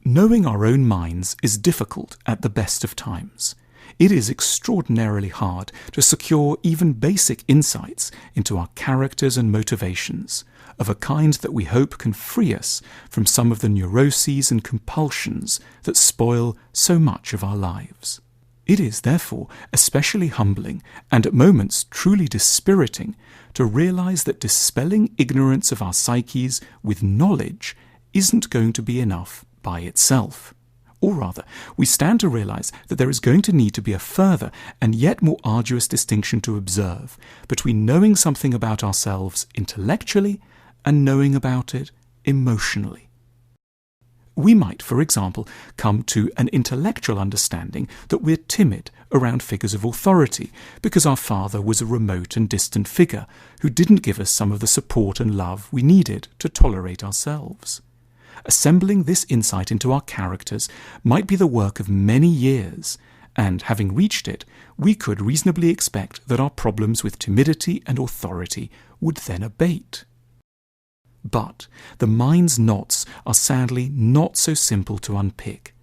Knowing our own minds is difficult at the best of times. It is extraordinarily hard to secure even basic insights into our characters and motivations, of a kind that we hope can free us from some of the neuroses and compulsions that spoil so much of our lives. It is, therefore, especially humbling and at moments truly dispiriting to realize that dispelling ignorance of our psyches with knowledge isn't going to be enough by itself. Or rather, we stand to realize that there is going to need to be a further and yet more arduous distinction to observe between knowing something about ourselves intellectually and knowing about it emotionally. We might, for example, come to an intellectual understanding that we're timid around figures of authority because our father was a remote and distant figure who didn't give us some of the support and love we needed to tolerate ourselves. Assembling this insight into our characters might be the work of many years, and having reached it, we could reasonably expect that our problems with timidity and authority would then abate. But the mind's knots are sadly not so simple to unpick.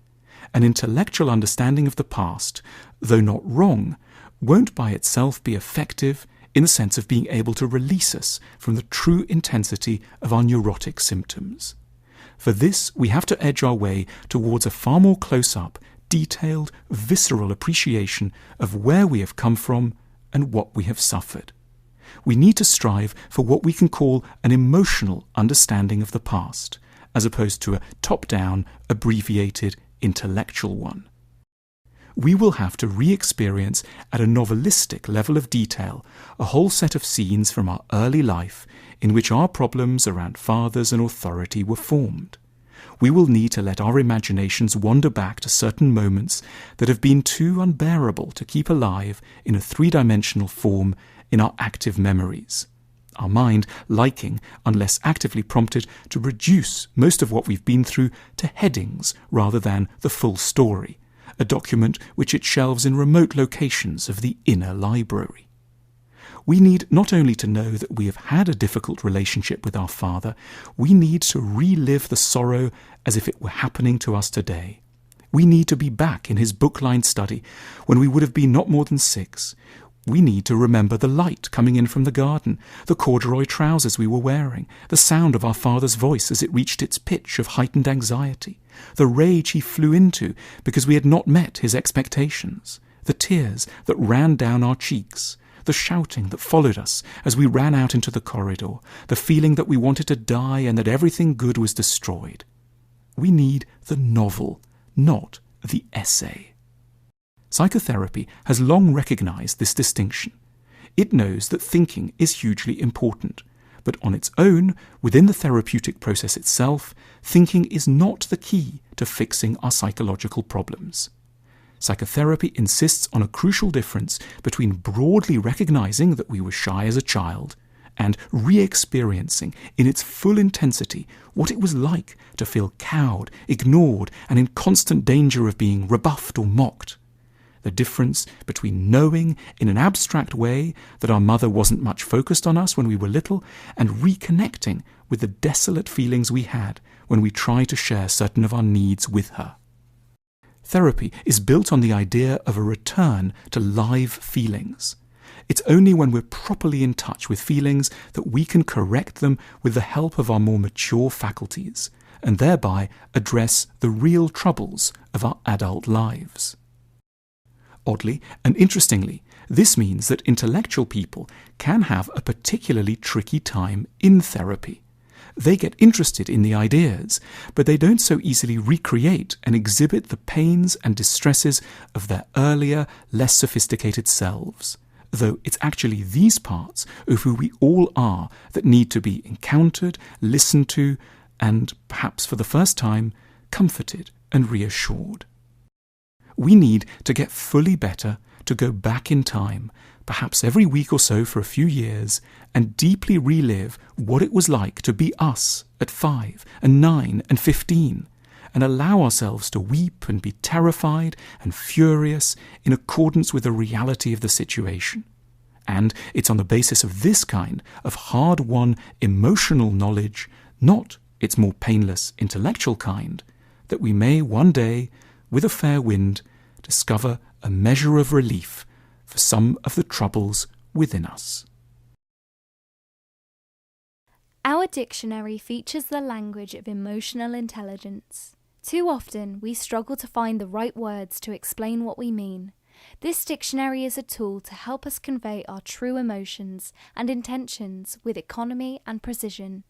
An intellectual understanding of the past, though not wrong, won't by itself be effective in the sense of being able to release us from the true intensity of our neurotic symptoms. For this, we have to edge our way towards a far more close-up, detailed, visceral appreciation of where we have come from and what we have suffered. We need to strive for what we can call an emotional understanding of the past, as opposed to a top-down, abbreviated, intellectual one. We will have to re-experience at a novelistic level of detail a whole set of scenes from our early life in which our problems around fathers and authority were formed. We will need to let our imaginations wander back to certain moments that have been too unbearable to keep alive in a three-dimensional form in our active memories. Our mind liking, unless actively prompted, to reduce most of what we've been through to headings rather than the full story, a document which it shelves in remote locations of the inner library. We need not only to know that we have had a difficult relationship with our father, we need to relive the sorrow as if it were happening to us today. We need to be back in his book-lined study when we would have been not more than 6. We need to remember the light coming in from the garden, the corduroy trousers we were wearing, the sound of our father's voice as it reached its pitch of heightened anxiety, the rage he flew into because we had not met his expectations, the tears that ran down our cheeks, the shouting that followed us as we ran out into the corridor, the feeling that we wanted to die and that everything good was destroyed. We need the novel, not the essay. Psychotherapy has long recognized this distinction. It knows that thinking is hugely important, but on its own, within the therapeutic process itself, thinking is not the key to fixing our psychological problems. Psychotherapy insists on a crucial difference between broadly recognizing that we were shy as a child and re-experiencing in its full intensity what it was like to feel cowed, ignored, and in constant danger of being rebuffed or mocked. The difference between knowing in an abstract way that our mother wasn't much focused on us when we were little and reconnecting with the desolate feelings we had when we tried to share certain of our needs with her. Therapy is built on the idea of a return to live feelings. It's only when we're properly in touch with feelings that we can correct them with the help of our more mature faculties, and thereby address the real troubles of our adult lives. Oddly and interestingly, this means that intellectual people can have a particularly tricky time in therapy. They get interested in the ideas, but they don't so easily recreate and exhibit the pains and distresses of their earlier, less sophisticated selves, though it's actually these parts of who we all are that need to be encountered, listened to, and, perhaps for the first time, comforted and reassured. We need to get fully better, to go back in time, perhaps every week or so for a few years, and deeply relive what it was like to be us at 5 and 9 and 15, and allow ourselves to weep and be terrified and furious in accordance with the reality of the situation. And it's on the basis of this kind of hard-won emotional knowledge, not its more painless intellectual kind, that we may one day, with a fair wind, discover a measure of relief for some of the troubles within us. Our dictionary features the language of emotional intelligence. Too often, we struggle to find the right words to explain what we mean. This dictionary is a tool to help us convey our true emotions and intentions with economy and precision.